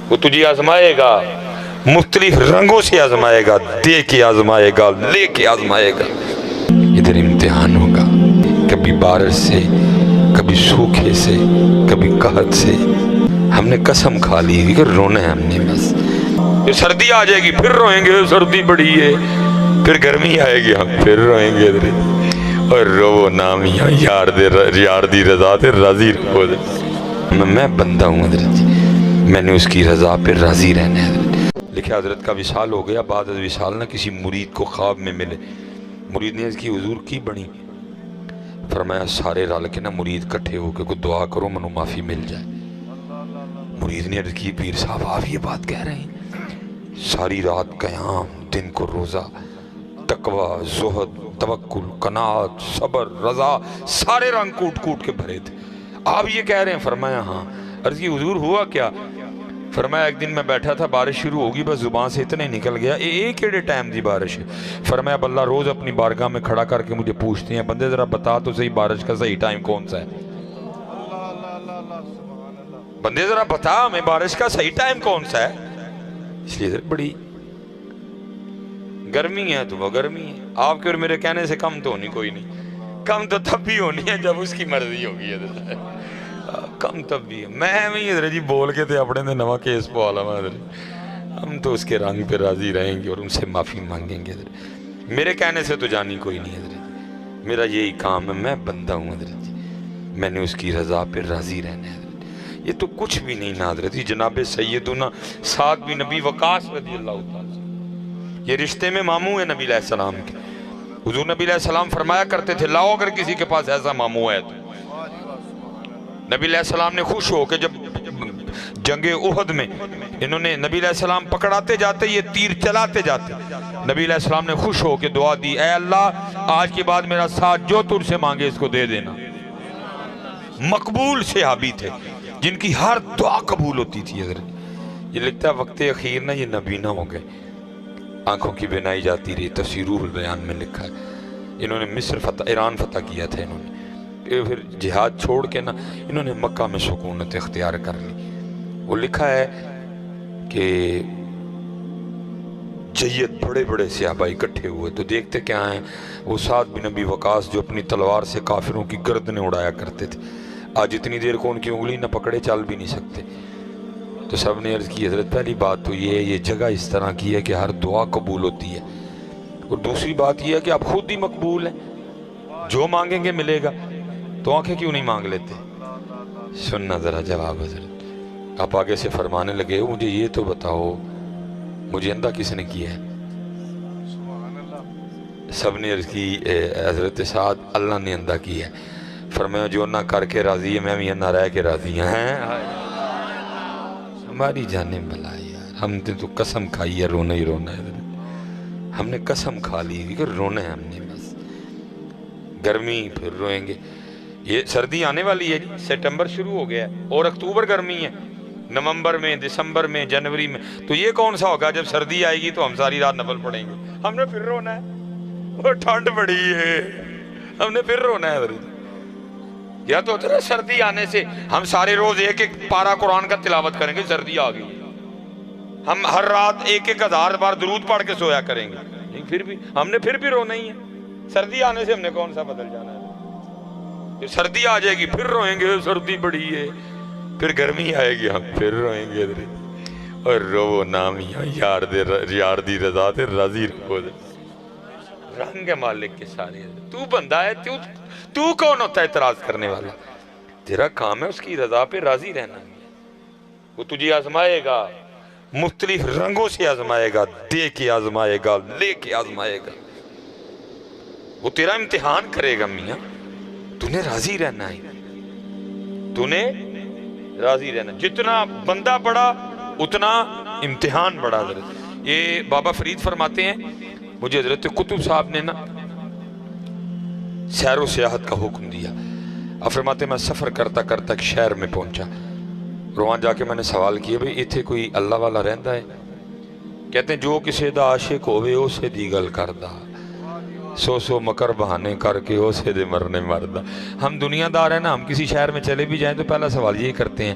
وہ تجھے آزمائے گا، مختلف رنگوں سے آزمائے گا، دے کے آزمائے گا، لے کے آزمائے گا۔ ادھر امتحان ہوگا، کبھی بارش سے، کبھی سوکھے سے، کبھی قحط سے۔ ہم نے قسم کھا لی کہ رونا ہے ہم نے بس۔ پھر سردی آ جائے گی، پھر روئیں گے، سردی بڑی ہے۔ پھر گرمی آئے گی، ہم پھر روئیں گے۔ اور رو نامیاں یار دی رضا تے راضی رہو۔ میں بندہ ہوں حضرت جی، میں نے اس کی رضا پہ راضی رہنا ہے حضرت۔ لکھے حضرت کا وصال ہو گیا، بعد از وصال نہ کسی مرید کو خواب میں ملے۔ مرید نے اس کی حضور کی بنی، فرمایا سارے رل کے نہ مرید کٹھے ہو کے کوئی دعا کرو منو معافی مل جائے۔ مرید نے عرض کی پیر صاحب آپ یہ بات کہہ رہے ہیں؟ ساری رات قیام، دن کو روزہ، تقوی، زہد، توکل، قناعت، صبر، رضا، سارے رنگ کوٹ کوٹ کے بھرے تھے، آپ یہ کہہ رہے ہیں؟ فرمایا ہاں۔ عرض کی حضور ہوا کیا؟ فرمایا ایک دن میں بیٹھا تھا، بارش شروع ہوگی، بس زبان سے اتنے نکل گیا ایک ایڈے ٹائم دی بارش ہے۔ فرمایا اب اللہ روز اپنی بارگاہ میں کھڑا کر کے مجھے پوچھتے ہیں بندے ذرا بتا تو صحیح بارش کا صحیح ٹائم کون سا ہے؟ بندے ذرا بتا ہمیں بارش کا صحیح ٹائم کون سا ہے؟ اس لیے بڑی گرمی ہے تو وہ گرمی ہے، آپ کے اور میرے کہنے سے کم تو ہونی کوئی نہیں، کم تو تب بھی ہونی ہے جب اس کی مرضی ہوگی حضرت، کم تب بھی ہے۔ میں حضرت جی بول کے تھے اپنے نے نواں کیس پوالا میں حضرت، ہم تو اس کے رنگ پہ راضی رہیں گے اور ان سے معافی مانگیں گے حضرت، میرے کہنے سے تو جانی کوئی نہیں حضرت، میرا یہی کام ہے، میں بندہ ہوں حضرت جی، میں نے اس کی رضا پہ راضی رہنا ہے حضرت۔ یہ تو کچھ بھی نہیں نا حضرت جی، جناب سیدنا سعد بن نبی وقاص رضی اللہ تعالیٰ، یہ رشتے میں ماموں ہیں نبی علیہ السلام کے۔ حضور نبی علیہ السلام فرمایا کرتے تھے لاؤ اگر کسی کے پاس ایسا ماموں ہے تو۔ نبی علیہ السلام نے خوش ہو کہ جب جنگ احد میں انہوں نے نبی علیہ السلام پکڑاتے جاتے یہ تیر چلاتے جاتے، نبی علیہ السلام نے خوش ہو کے دعا دی اے اللہ آج کے بعد میرا ساتھ جو تجھ سے مانگے اس کو دے دینا۔ مقبول صحابی تھے جن کی ہر دعا قبول ہوتی تھی حضرت۔ یہ لکھتا ہے وقت اخیر نہ یہ نبینا ہو گئے، آنکھوں کی بینائی جاتی رہی، تفسیر روح البیان میں لکھا ہے۔ انہوں نے مصر فتح، ایران فتح کیا تھا انہوں نے، پھر جہاد چھوڑ کے نا انہوں نے مکہ میں سکونت اختیار کر لی۔ وہ لکھا ہے کہ جید بڑے بڑے صحابہ اکٹھے ہوئے تو دیکھتے کیا ہیں، وہ سعد بن نبی وقاص جو اپنی تلوار سے کافروں کی گردنیں اڑایا کرتے تھے، آج اتنی دیر کو ان کی انگلی نہ پکڑے چل بھی نہیں سکتے۔ تو سب نے عرض کی حضرت پہلی بات تو یہ ہے یہ جگہ اس طرح کی ہے کہ ہر دعا قبول ہوتی ہے، اور دوسری بات یہ ہے کہ آپ خود ہی مقبول ہیں، جو مانگیں گے ملے گا، تو آنکھیں کیوں نہیں مانگ لیتے؟ سننا ذرا جواب حضرت۔ آپ آگے سے فرمانے لگے مجھے یہ تو بتاؤ مجھے اندھا کس نے کیا ہے؟ سب نے عرض کی حضرت سعد اللہ نے اندھا کی ہے۔ فرمایا جو نہ کر کے راضی ہے میں بھی نہ رہ کے راضی ہیں۔ ہماری جانیں بلا یار، ہم نے تو قسم کھائی ہے رونا ہی رونا ہے، ہم نے قسم کھا لی کہ رونا ہے ہم نے بس۔ گرمی پھر روئیں گے، یہ سردی آنے والی ہے جی، ستمبر شروع ہو گیا ہے اور اکتوبر گرمی ہے، نومبر میں، دسمبر میں، جنوری میں، تو یہ کون سا ہوگا جب سردی آئے گی تو ہم ساری رات نفل پڑھیں گے، ہم نے پھر رونا ہے، وہ ٹھنڈ بڑی ہے ہم نے پھر رونا ہے۔ یا تو ہوتا ہے سردی آنے سے ہم سارے روز ایک ایک پارہ قرآن کا تلاوت کریں گے، سردی آ گئی ہم ہر رات 1000 بار درود پڑھ کے سویا کریں گے، نہیں پھر بھی ہم نے پھر بھی رونا ہی ہے۔ سردی آنے سے ہم نے کون سا بدل جانا ہے؟ پھر سردی آ جائے گی پھر روئیں گے، سردی بڑی ہے، پھر گرمی آئے گی ہم پھر روئیں گے، اور رو نامیاں یار دی رضا تے راضی رہو۔ رنگ مالک کے سارے، تو بندہ ہے، تو کون ہوتا ہے اعتراض کرنے والا؟ تیرا کام ہے اس کی رضا پہ راضی رہنا، وہ تجھے آزمائے گا، مختلف رنگوں سے آزمائے گا، دے کے آزمائے گا، لے کے آزمائے گا، وہ تیرا امتحان کرے گا میاں، تو نے راضی رہنا ہے، تو نے راضی رہنا، جتنا بندہ بڑا اتنا امتحان بڑا۔ حضرت یہ بابا فرید فرماتے ہیں مجھے حضرت قطب صاحب نے نا سیر و سیاحت کا حکم دیا، اب فرماتے ہیں میں سفر کرتا کرتا ایک شہر میں پہنچا، وہاں جا کے میں نے سوال کیا بھئی اتھے کوئی اللہ والا رہندا ہے؟ کہتے ہیں جو کسی دا عاشق ہوئے اسے دی گل کردہ، سو مکر بہانے کر کے اسے دے مرنے مردہ۔ ہم دنیا دار ہیں نا، ہم کسی شہر میں چلے بھی جائیں تو پہلا سوال یہی کرتے ہیں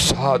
7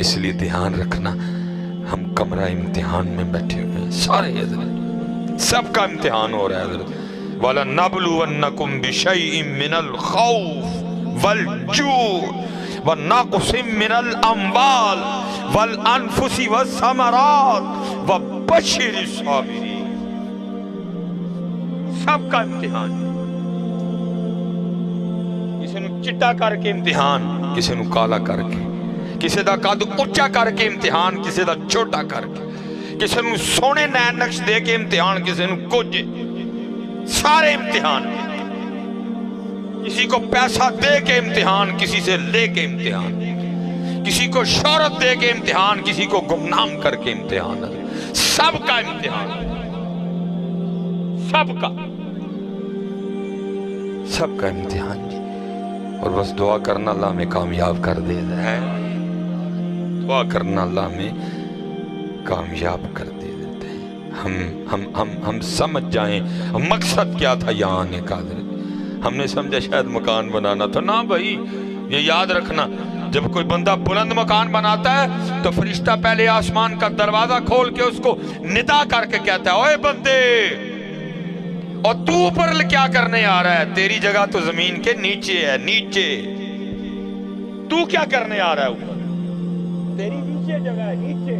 اس لیے دھیان رکھنا، ہم کمرہ امتحان میں بیٹھے ہوئے ہیں سارے حضرت، سب کا امتحان ہو رہا ہے حضرت۔ وَلَنَبْلُوَنَّكُمْ بِشَيْءٍ مِّنَ الْخَوْفِ وَالْجُوعِ وَنَقْصٍ مِّنَ الْأَمْوَالِ وَالْأَنفُسِ وَالثَّمَرَاتِ وَبَشِّرِ الصَّابِرِينَ۔ سب کا امتحان، کسی نو چٹا کر کے امتحان، کسی نو کالا کر کے، کسی دا قد اچا کر کے امتحان، کسی دا چھوٹا کر کے، کسی نو سونے نین نقش دے کے امتحان، کسی نو کچھ، سارے امتحان، کسی کو پیسہ دے کے امتحان، کسی سے لے کے امتحان، کسی کو شہرت دے کے امتحان، کسی کو گمنام کر کے امتحان، سب کا امتحان، سب کا امتحان جی۔ اور بس دعا کرنا اللہ میں کامیاب کر دے ہے، دعا کرنا اللہ میں کامیاب کر دے دیتے ہیں۔ ہم سمجھ جائیں مقصد کیا تھا یہاں آنے کا۔ ہم نے سمجھا شاید مکان بنانا تھا، نہ بھائی، یہ یاد رکھنا، جب کوئی بندہ بلند مکان بناتا ہے تو فرشتہ پہلے آسمان کا دروازہ کھول کے اس کو ندا کر کے کہتا ہے، اوے بندے، اور تو اوپر کیا کرنے آ رہا ہے؟ تیری جگہ تو زمین کے نیچے ہے، نیچے تو کیا کرنے آ رہا ہے؟ اوپر تیری نیچے جگہ ہے، نیچے۔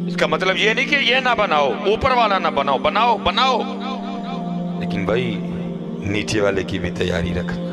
اس کا مطلب یہ نہیں کہ یہ نہ بناؤ، اوپر والا نہ بناؤ، بناؤ، لیکن بھائی نیچے والے کی بھی تیاری رکھنا۔